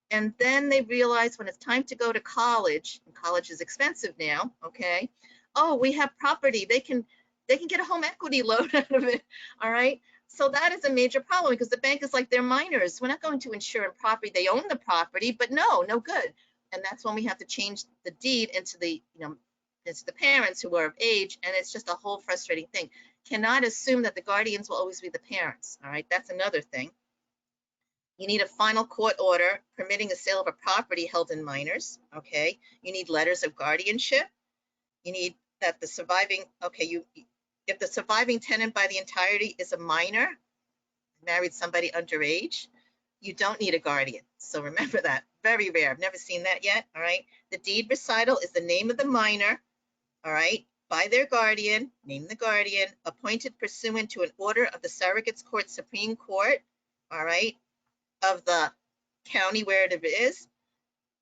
and then they realize when it's time to go to college, and college is expensive now, okay? Oh, we have property. They can get a home equity loan out of it, all right? So that is a major problem because the bank is like, they're minors. We're not going to insure in property. They own the property, but no good. And that's when we have to change the deed into it's the parents who are of age, and it's just a whole frustrating thing. Cannot assume that the guardians will always be the parents, all right? That's another thing. You need a final court order permitting the sale of a property held in minors, okay? You need letters of guardianship. You need that the surviving, if the surviving tenant by the entirety is a minor, married somebody underage, you don't need a guardian. So remember that, very rare. I've never seen that yet, all right? The deed recital is the name of the minor, all right, by their guardian, name the guardian, appointed pursuant to an order of the Surrogates Court, Supreme Court, all right, of the county where it is,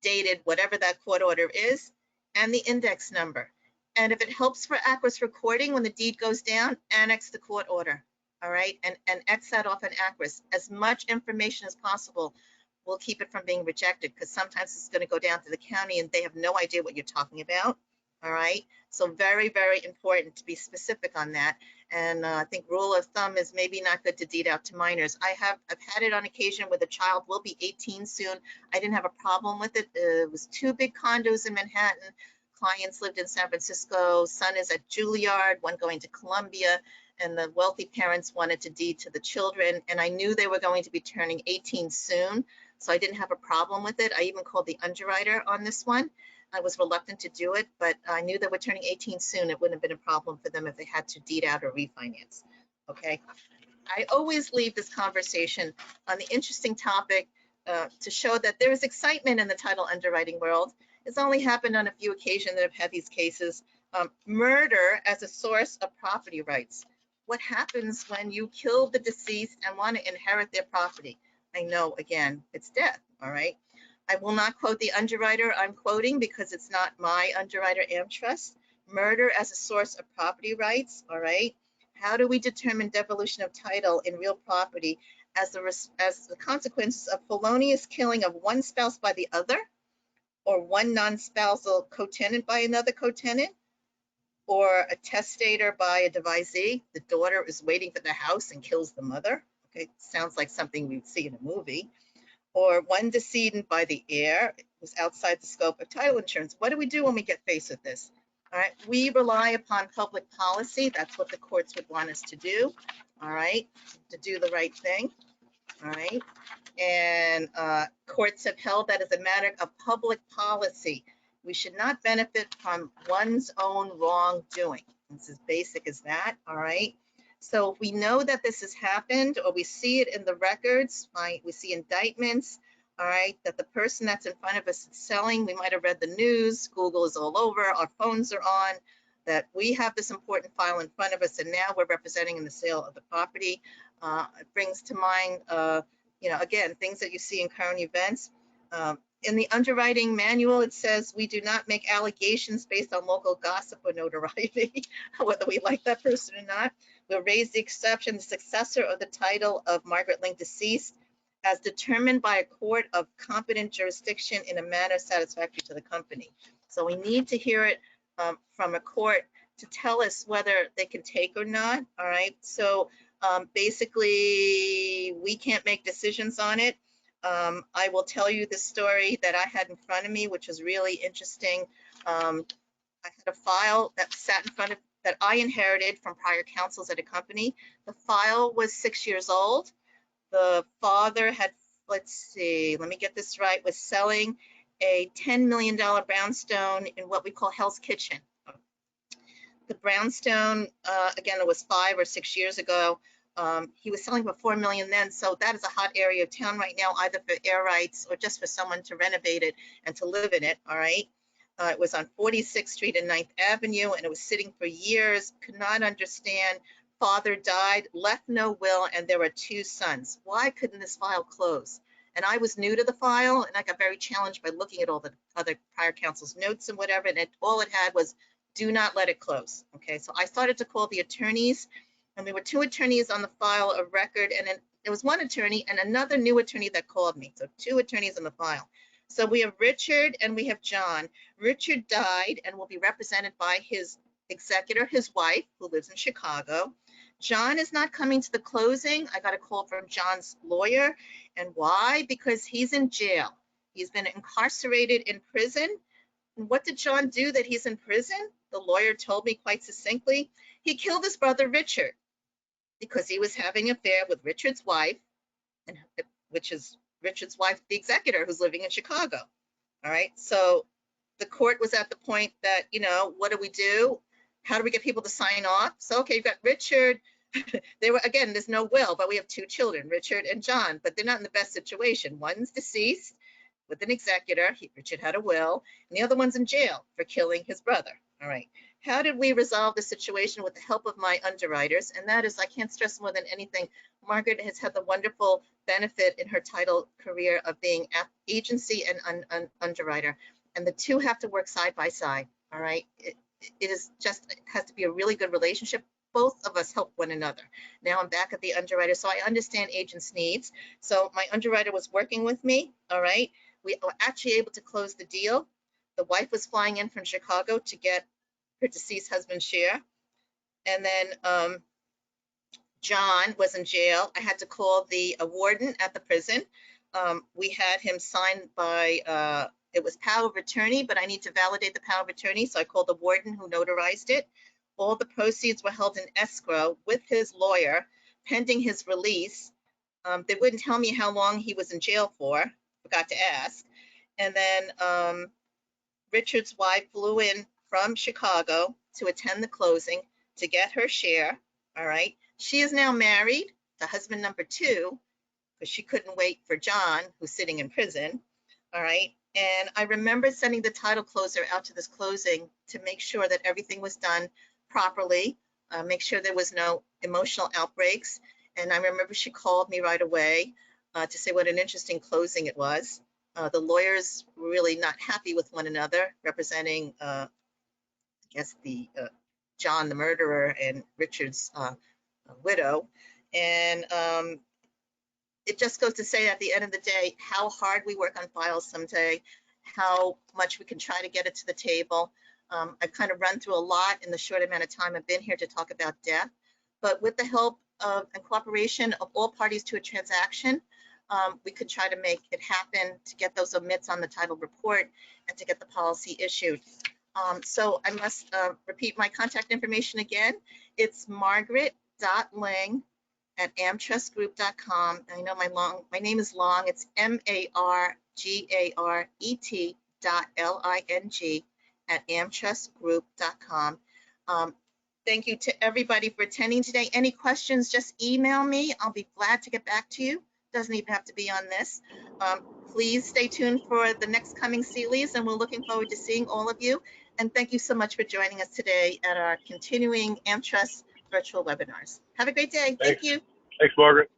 dated whatever that court order is, and the index number. And if it helps for ACRIS recording when the deed goes down, annex the court order, all right? And X that off in ACRIS. As much information as possible will keep it from being rejected, because sometimes it's going to go down to the county and they have no idea what you're talking about, all right? So very, very important to be specific on that. And I think rule of thumb is maybe not good to deed out to minors. I've had it on occasion where the child will be 18 soon. I didn't have a problem with it. It was 2 big condos in Manhattan. clients lived in San Francisco. Son is at Juilliard, one going to Columbia, and the wealthy parents wanted to deed to the children. And I knew they were going to be turning 18 soon, so I didn't have a problem with it. I even called the underwriter on this one. I was reluctant to do it, but I knew they were turning 18 soon. It wouldn't have been a problem for them if they had to deed out or refinance. Okay. I always leave this conversation on the interesting topic to show that there is excitement in the title underwriting world. It's only happened on a few occasions that I've had these cases. Murder as a source of property rights. What happens when you kill the deceased and want to inherit their property? I know, again, it's death, all right? I will not quote the underwriter I'm quoting because it's not my underwriter, AmTrust. Murder as a source of property rights, all right? How do we determine devolution of title in real property as the consequences of felonious killing of one spouse by the other, or one non-spousal co-tenant by another co-tenant, or a testator by a devisee? The daughter is waiting for the house and kills the mother. Okay, sounds like something we'd see in a movie. Or one decedent by the heir who's outside the scope of title insurance. What do we do when we get faced with this? All right, we rely upon public policy. That's what the courts would want us to do. All right, to do the right thing. All right, and courts have held that as a matter of public policy, we should not benefit from one's own wrongdoing. It's as basic as that. All right. So if we know that this has happened, or we see it in the records, we see indictments, all right, that the person that's in front of us is selling, we might have read the news, Google is all over, our phones are on, that we have this important file in front of us, and now we're representing in the sale of the property. It brings to mind, you know, again, things that you see in current events. In the underwriting manual, it says we do not make allegations based on local gossip or notoriety, whether we like that person or not. We'll raise the exception, the successor of the title of Margaret Link deceased as determined by a court of competent jurisdiction in a manner satisfactory to the company. So we need to hear it from a court to tell us whether they can take or not, all right? So basically, we can't make decisions on it. I will tell you the story that I had in front of me, which was really interesting. I had a file that sat in front of, that I inherited from prior counsels at a company. The file was 6 years old. The father had, let's see, let me get this right, was selling a $10 million brownstone in what we call Hell's Kitchen. The brownstone, again, it was 5 or 6 years ago. He was selling for $4 million then, so that is a hot area of town right now, either for air rights or just for someone to renovate it and to live in it, all right? It was on 46th Street and 9th Avenue, and it was sitting for years, could not understand. Father died, left no will, and there were 2 sons. Why couldn't this file close? And I was new to the file, and I got very challenged by looking at all the other prior counsel's notes and whatever, and all it had was, do not let it close, okay? So I started to call the attorneys, and there were 2 attorneys on the file of record, and then there was 1 attorney and another new attorney that called me. So 2 attorneys on the file. So we have Richard and we have John. Richard died and will be represented by his executor, his wife, who lives in Chicago. John is not coming to the closing. I got a call from John's lawyer. And why? Because he's in jail. He's been incarcerated in prison. And what did John do that he's in prison? The lawyer told me quite succinctly. He killed his brother, Richard, because he was having an affair with Richard's wife, and which is Richard's wife, the executor, who's living in Chicago. All right. So the court was at the point that, you know, what do we do? How do we get people to sign off? So, okay, you've got Richard. They were, again, there's no will, but we have 2 children, Richard and John, but they're not in the best situation. One's deceased with an executor. Richard had a will, and the other one's in jail for killing his brother. All right. How did we resolve the situation? With the help of my underwriters? And that is, I can't stress more than anything, Margaret has had the wonderful benefit in her title career of being agency and underwriter. And the 2 have to work side by side. All right. It has to be a really good relationship. Both of us help one another. Now I'm back at the underwriter, so I understand agents' needs. So my underwriter was working with me. All right. We were actually able to close the deal. The wife was flying in from Chicago to get her deceased husband's share. And then John was in jail. I had to call the warden at the prison. We had him signed by It was power of attorney, but I need to validate the power of attorney, so I called the warden who notarized it. All the proceeds were held in escrow with his lawyer pending his release. They wouldn't tell me how long he was in jail for, forgot to ask. And then Richard's wife flew in from Chicago to attend the closing to get her share, all right? She is now married to husband number 2, because she couldn't wait for John, who's sitting in prison, all right? And I remember sending the title closer out to this closing to make sure that everything was done properly, make sure there was no emotional outbreaks. And I remember she called me right away to say what an interesting closing it was. The lawyers were really not happy with one another, representing, I guess, the John, the murderer, and Richard's widow. And it just goes to say at the end of the day, how hard we work on files someday, how much we can try to get it to the table. I've kind of run through a lot in the short amount of time I've been here to talk about death, but with the help of and cooperation of all parties to a transaction, we could try to make it happen to get those omits on the title report and to get the policy issued. So I must repeat my contact information again. It's margaret.ling@amtrustgroup.com. I know my name is long. It's margaret.ling@amtrustgroup.com. Thank you to everybody for attending today. Any questions, just email me. I'll be glad to get back to you. Doesn't even have to be on this. Please stay tuned for the next coming CLEs, and we're looking forward to seeing all of you. And thank you so much for joining us today at our continuing AmTrust virtual webinars. Have a great day. Thank you. Thanks, Margaret.